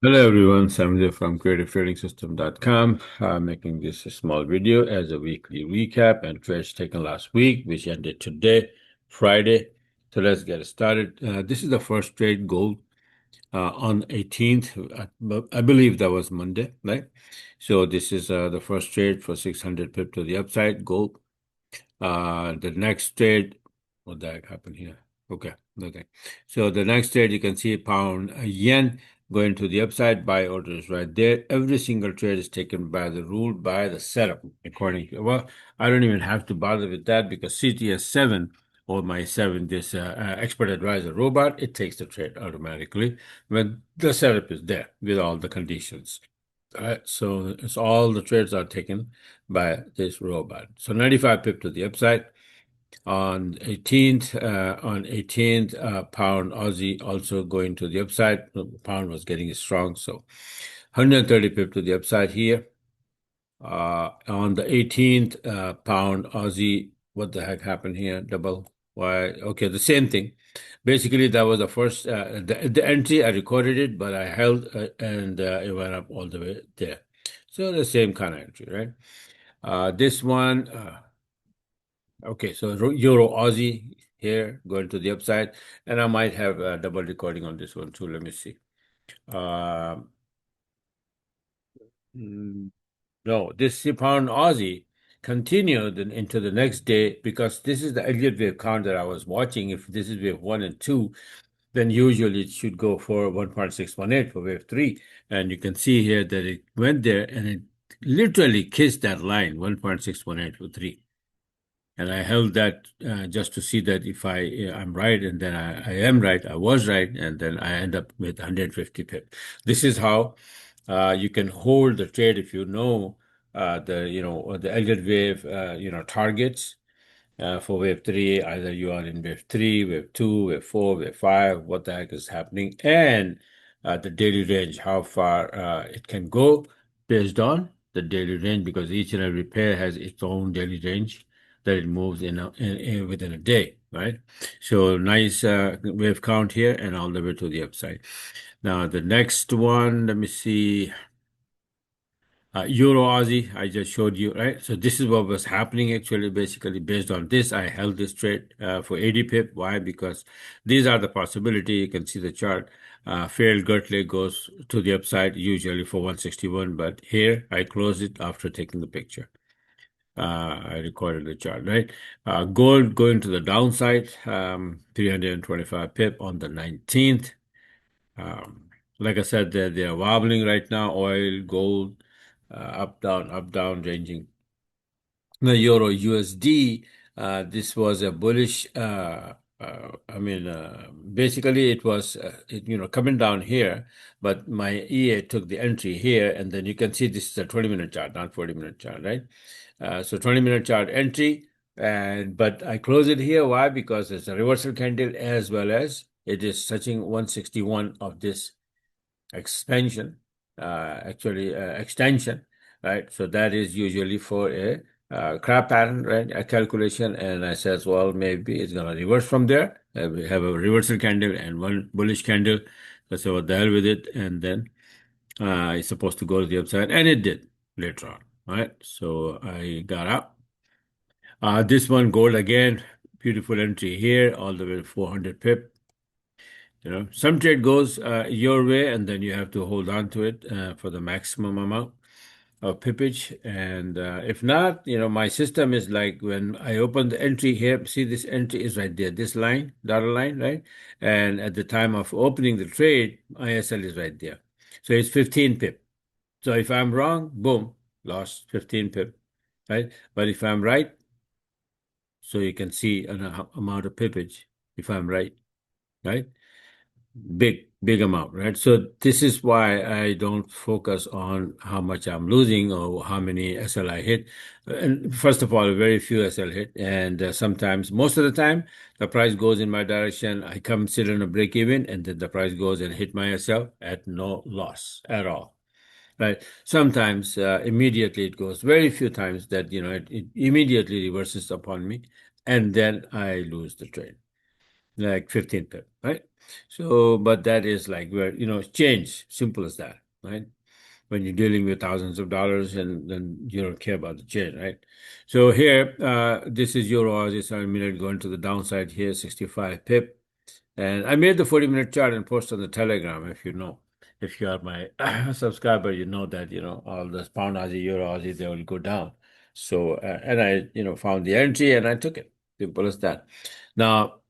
Hello everyone, Samir from CreativeTradingSystem.com. I'm making this a small video as a weekly recap and trades taken last week, which ended today, Friday. So let's get started. This is the first trade gold on 18th. I believe that was Monday, right? So this is the first trade for 600 pip to the upside, gold. The next trade, what the heck happened here? Okay, nothing. So the next trade, you can see pound yen going to the upside. Buy orders right there. Every single trade is taken by the rule, by the setup, according to, well, I don't even have to bother with that because CTS 7 or my 7, this expert advisor robot, it takes the trade automatically when the setup is there with all the conditions. All right, so it's all the trades are taken by this robot. So 95 pip to the upside on 18th. Pound Aussie also going to the upside. The pound was getting strong, so 130 pip to the upside here. On the 18th, pound Aussie. What the heck happened here? Double. Why? Okay, the same thing. Basically, that was the first the entry. I recorded it, but I held and it went up all the way there. So the same kind of entry, right? This one, okay, so Euro Aussie here going to the upside, and I might have a double recording on this one too. Let me see. Uh, mm, no, this pound Aussie continued into the next day because this is the Elliott wave count that I was watching. If this is wave 1 and 2, then usually it should go for 1.618 for wave 3. And you can see here that it went there and it literally kissed that line, 1.618 for 3. And I held that just to see that if I'm right, and then I am right, I was right, and then I end up with 150 pip. This is how you can hold the trade if you know the Elliott wave targets for wave 3. Either you are in wave 3, wave 2, wave 4, wave 5, what the heck is happening, and the daily range, how far it can go based on the daily range, because each and every pair has its own daily range that it moves within a day, right? So nice wave count here and all the way to the upside. Now the next one, let me see. Euro Aussie, I just showed you, right? So this is what was happening actually. Basically, based on this, I held this trade for 80 pip. Why? Because these are the possibility. You can see the chart. Failed Gertley goes to the upside usually for 161, but here I closed it after taking the picture. I recorded the chart, right? Gold going to the downside, 325 pip on the 19th. Um, like I said, they are wobbling right now. Oil, gold, up, down, ranging. The Euro USD, this was a bullish. Basically, it was coming down here, but my EA took the entry here, and then you can see this is a 20-minute chart, not 40-minute chart, right? So 20-minute chart entry, but I close it here. Why? Because it's a reversal candle as well as it is touching 161 of this expansion, extension, right? So that is usually for a crab pattern, right? A calculation, and I says, well, maybe it's gonna reverse from there. We have a reversal candle and one bullish candle. So what the hell with it, and then it's supposed to go to the upside, and it did later on, right? So I got up. This one gold again, beautiful entry here, all the way to 400 pip. Some trade goes your way, and then you have to hold on to it for the maximum amount of pippage. And if not, my system is like when I open the entry here, see this entry is right there, this line, dotted line, right? And at the time of opening the trade, ISL is right there. So it's 15 pip. So if I'm wrong, boom, lost 15 pip, right? But if I'm right, so you can see an amount of pippage if I'm right, right? Big amount, right? So this is why I don't focus on how much I'm losing or how many SL I hit. And first of all, very few SL hit, and sometimes, most of the time, the price goes in my direction. I come sit on a break even, and then the price goes and hit my SL at no loss at all, right? Sometimes immediately it goes. Very few times that it immediately reverses upon me, and then I lose the trade. like 15 pip, right? So, but that is like where, change, simple as that, right? When you're dealing with thousands of dollars and then you don't care about the change, right? So here, this is euro, this 1 minute going to the downside here, 65 pip. And I made the 40-minute chart and post on the Telegram, if you know. If you are my subscriber, you know that, all the pound Aussie, euro Aussie, they will go down. So, and I, found the entry and I took it. Simple as that. Now,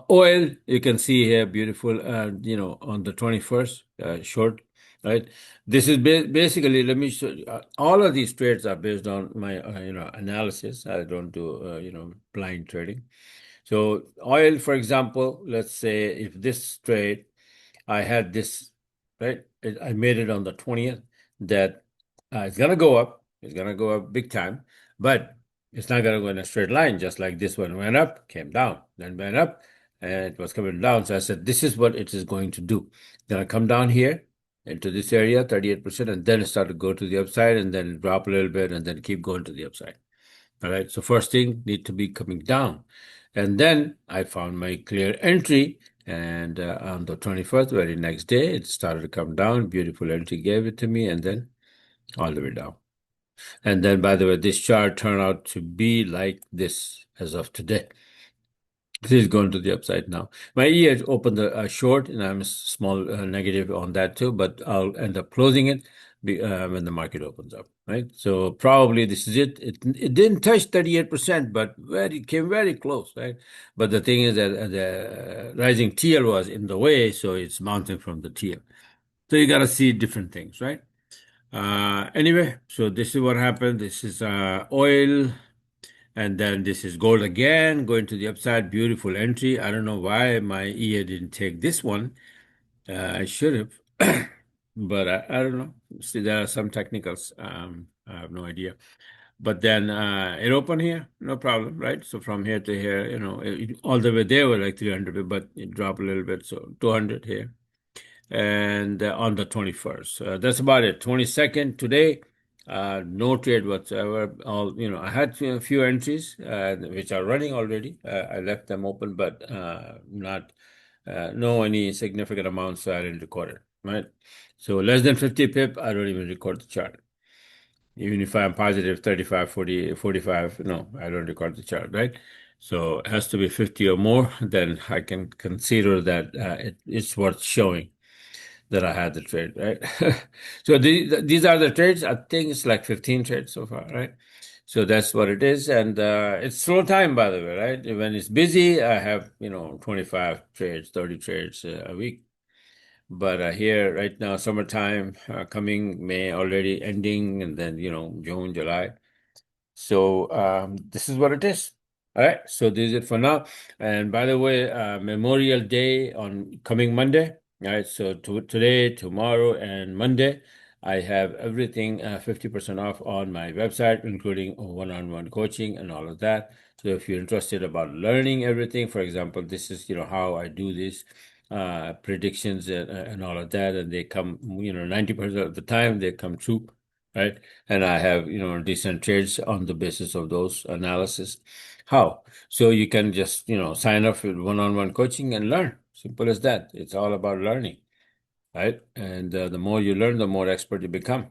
oil, you can see here, beautiful, on the 21st, short, right? This is basically, let me show you, all of these trades are based on my, analysis. I don't do, blind trading. So oil, for example, let's say if this trade, I had this, right? I made it on the 20th that it's going to go up. It's going to go up big time, but it's not going to go in a straight line, just like this one went up, came down, then went up, and it was coming down. So I said, this is what it is going to do. It's going to come down here into this area, 38%, and then start to go to the upside and then drop a little bit and then keep going to the upside. All right. So first thing need to be coming down. And then I found my clear entry. And on the 21st, very next day, it started to come down. Beautiful entry gave it to me. And then all the way down. And then, by the way, this chart turned out to be like this as of today. This is going to the upside now. My EA opened a short, and I'm a small negative on that too, but I'll end up closing it when the market opens up, right? So probably this is it. It didn't touch 38%, but came very close, right? But the thing is that the rising TL was in the way, so it's mounting from the TL. So you got to see different things, right? Anyway, so this is what happened. This is oil. And then this is gold again, going to the upside. Beautiful entry. I don't know why my EA didn't take this one. I should have, but I don't know. See, there are some technicals. I have no idea. But then it opened here, no problem, right? So from here to here, all the way there were like 300, but it dropped a little bit. So 200 here. And on the 21st. That's about it. 22nd today. No trade whatsoever. I had a few entries which are running already. I left them open, but not no any significant amounts, so I didn't record it. Right. So less than 50 pip, I don't even record the chart. Even if I'm positive 35, 40, 45, no, I don't record the chart, right? So it has to be 50 or more, then I can consider that it's worth showing that I had the trade, right? So these are the trades. I think it's like 15 trades so far, right? So that's what it is. And it's slow time, by the way, right? When it's busy, I have, 25 trades, 30 trades a week. But here, right now, summertime coming, May already ending, and then, June, July. So this is what it is. All right. So this is it for now. And by the way, Memorial Day on coming Monday. All right. So today, tomorrow, and Monday, I have everything 50% off on my website, including one-on-one coaching and all of that. So if you're interested about learning everything, for example, this is how I do this predictions and all of that, and they come 90% of the time they come true, right? And I have decent trades on the basis of those analysis. How? So you can just sign up with one-on-one coaching and learn. Simple as that. It's all about learning, right? And the more you learn, the more expert you become.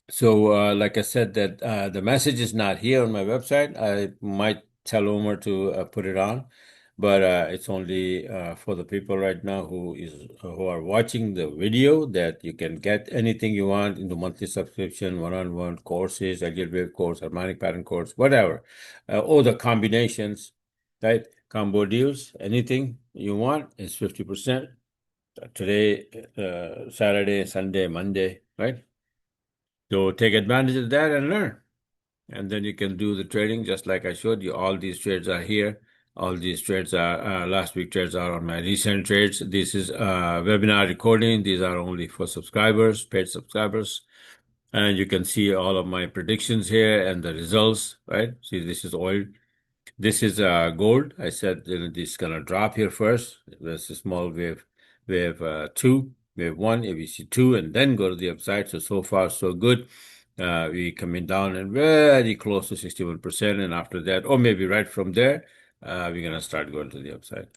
So, like I said, that the message is not here on my website. I might tell Omar to put it on, but it's only for the people right now who are watching the video, that you can get anything you want in the monthly subscription, one-on-one courses, algebraic course, harmonic pattern course, whatever, or the combinations, right? Combo deals, anything you want is 50%. Today, Saturday, Sunday, Monday, right? So take advantage of that and learn. And then you can do the trading just like I showed you. All these trades are here. All these trades are last week trades are on my recent trades. This is webinar recording. These are only for subscribers, paid subscribers. And you can see all of my predictions here and the results, right? See, this is oil. This is gold. I said this is gonna drop here first. There's a small wave two, wave one, ABC two, and then go to the upside. So far so good. We coming down and very close to 61%, and after that, or maybe right from there, we're gonna start going to the upside,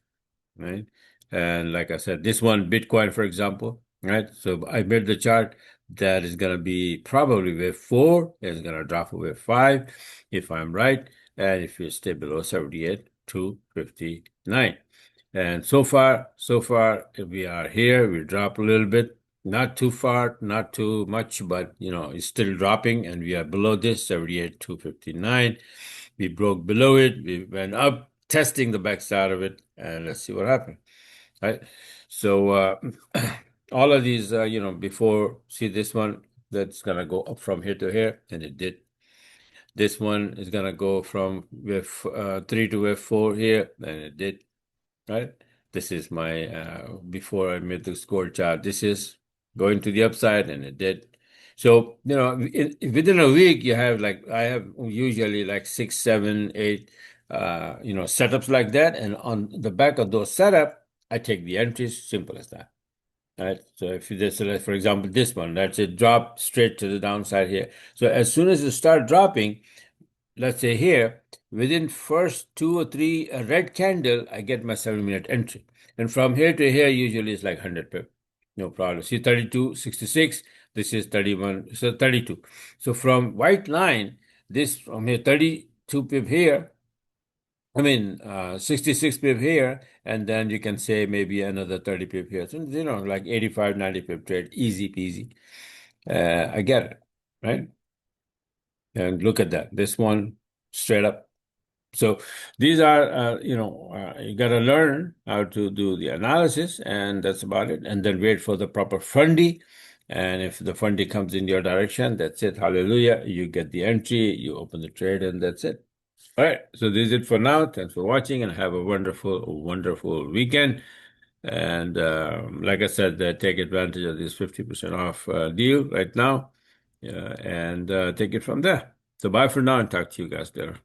right? And like I said, this one, Bitcoin, for example, right? So I made the chart that is gonna be probably wave 4, it's gonna drop to wave 5, if I'm right, and if you stay below 78 to 59. And so far, we are here. We drop a little bit, not too far, not too much, but it's still dropping, and we are below this 78 to 59. We broke below it. We went up, testing the backside of it, and let's see what happened. Right. So all of these, before, see this one that's gonna go up from here to here, and it did. This one is gonna go from wave 3 to wave 4 here, and it did. Right. This is my before I made the score chart. This is going to the upside, and it did. So within a week, you have I have usually like 6, 7, 8, setups like that, and on the back of those setup, I take the entries. Simple as that. Right. So if you just select, for example, this one, that's it, drop straight to the downside here. So as soon as it start dropping, let's say here, within first 2 or 3 red candle, I get my 7-minute entry. And from here to here, usually it's like 100 pip. No problem. See 32, 66. This is 31, so 32. So from white line, this from here, 32 pip here, 66 pip here, and then you can say maybe another 30 pip here. So, like 85, 90 pip trade, easy peasy. I get it, right? And look at that. This one straight up. So these are, you got to learn how to do the analysis, and that's about it. And then wait for the proper fundy. And if the fundy comes in your direction, that's it. Hallelujah. You get the entry, you open the trade, and that's it. All right. So this is it for now. Thanks for watching, and have a wonderful, wonderful weekend. And like I said, take advantage of this 50% off deal right now, and take it from there. So bye for now, and talk to you guys later.